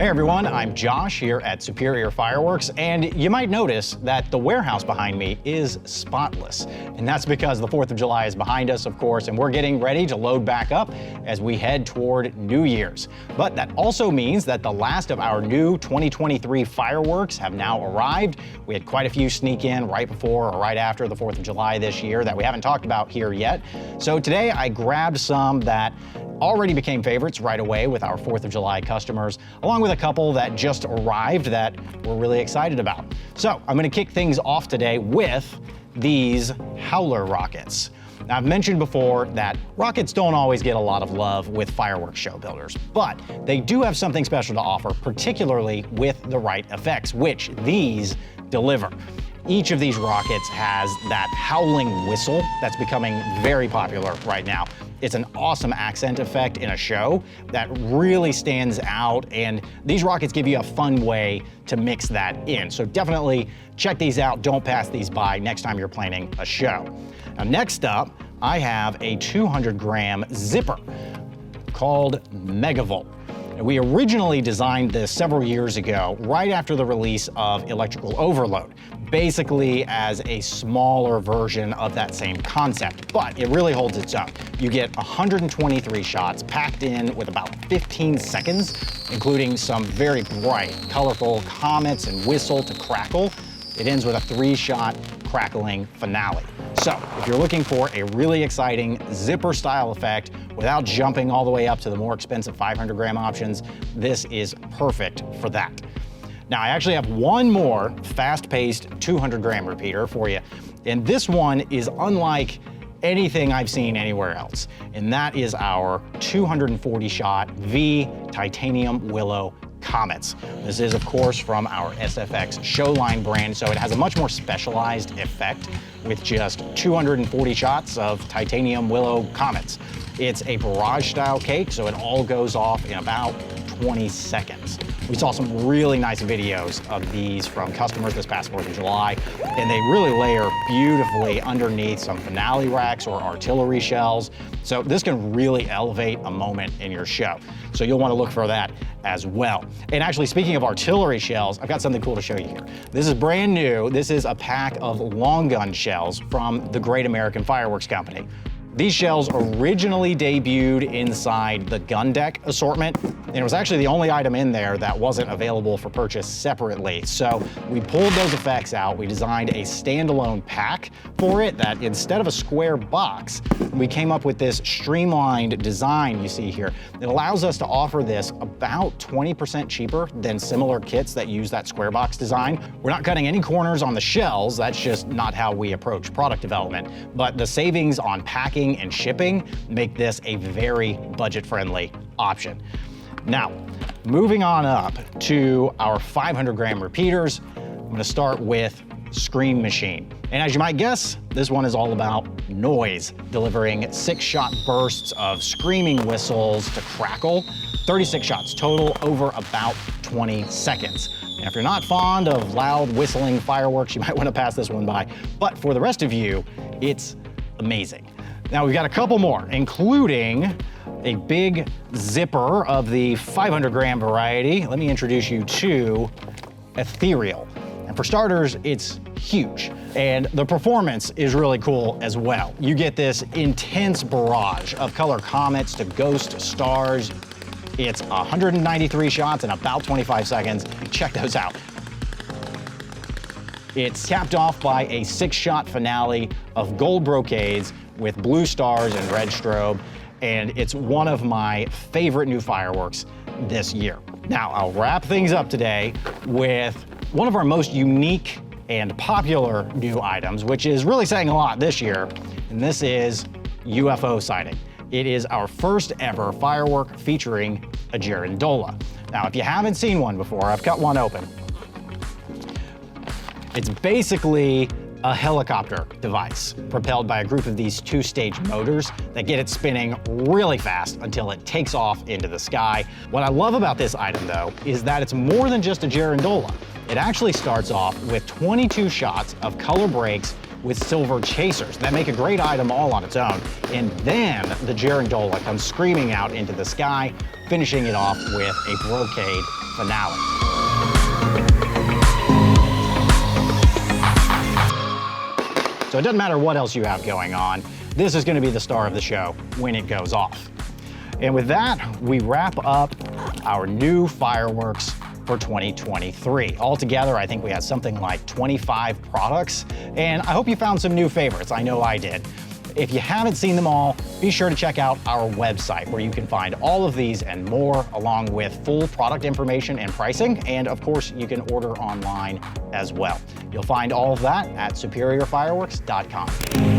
Hey everyone, I'm Josh here at Superior Fireworks, and you might notice that the warehouse behind me is spotless. And that's because the 4th of July is behind us, of course, and we're getting ready to load back up as we head toward New Year's. But that also means that the last of our new 2023 fireworks have now arrived. We had quite a few sneak in right before or right after the 4th of July this year that we haven't talked about here yet. So today I grabbed some that already became favorites right away with our 4th of July customers, along with a couple that just arrived that we're really excited about. So I'm going to kick things off today with these Howler Rockets. Now, I've mentioned before that rockets don't always get a lot of love with fireworks show builders, but they do have something special to offer, particularly with the right effects, which these deliver. Each of these rockets has that howling whistle that's becoming very popular right now. It's an awesome accent effect in a show that really stands out, and these rockets give you a fun way to mix that in. So definitely check these out. Don't pass these by next time you're planning a show. Now, next up, I have a 200-gram zipper called Megavolt. We originally designed this several years ago, right after the release of Electrical Overload, basically as a smaller version of that same concept, but it really holds its own. You get 123 shots packed in with about 15 seconds, including some very bright, colorful comets and whistle to crackle. It ends with a 3-shot crackling finale. So if you're looking for a really exciting zipper style effect without jumping all the way up to the more expensive 500-gram options, this is perfect for that. Now, I actually have one more fast-paced 200-gram repeater for you, and this one is unlike anything I've seen anywhere else, and that is our 240-shot V titanium Willow Comets. This is, of course, from our SFX Showline brand, so it has a much more specialized effect with just 240 shots of titanium Willow Comets. It's a barrage-style cake, so it all goes off in about 20 seconds. We saw some really nice videos of these from customers this past 4th of July, and they really layer beautifully underneath some finale racks or artillery shells. So this can really elevate a moment in your show. So you'll want to look for that as well. And actually, speaking of artillery shells, I've got something cool to show you here. This is brand new. This is a pack of long gun shells from the Great American Fireworks Company. These shells originally debuted inside the gun deck assortment, and it was actually the only item in there that wasn't available for purchase separately. So we pulled those effects out. We designed a standalone pack for it that instead of a square box, we came up with this streamlined design you see here. It allows us to offer this about 20% cheaper than similar kits that use that square box design. We're not cutting any corners on the shells. That's just not how we approach product development. But the savings on packing and shipping make this a very budget-friendly option. Now, moving on up to our 500-gram repeaters, I'm going to start with Scream Machine. And as you might guess, this one is all about noise, delivering 6-shot bursts of screaming whistles to crackle, 36 shots total over about 20 seconds. And if you're not fond of loud whistling fireworks, you might want to pass this one by. But for the rest of you, it's amazing. Now we've got a couple more, including a big zipper of the 500-gram variety. Let me introduce you to Ethereal. And for starters, it's huge. And the performance is really cool as well. You get this intense barrage of color comets to ghost stars. It's 193 shots in about 25 seconds. Check those out. It's capped off by a 6-shot finale of gold brocades with blue stars and red strobe, and it's one of my favorite new fireworks this year. Now, I'll wrap things up today with one of our most unique and popular new items, which is really saying a lot this year, and this is UFO Sighting. It is our first ever firework featuring a girandola. Now, if you haven't seen one before, I've cut one open. It's basically a helicopter device propelled by a group of these 2-stage motors that get it spinning really fast until it takes off into the sky. What I love about this item, though, is that it's more than just a girandola. It actually starts off with 22 shots of color breaks with silver chasers that make a great item all on its own. And then the Girandola comes screaming out into the sky, finishing it off with a brocade finale. So it doesn't matter what else you have going on, this is going to be the star of the show when it goes off. And with that, we wrap up our new fireworks for 2023. Altogether, I think we had something like 25 products, and I hope you found some new favorites. I know I did. If you haven't seen them all, be sure to check out our website where you can find all of these and more, along with full product information and pricing, and of course, you can order online as well. You'll find all of that at superiorfireworks.com.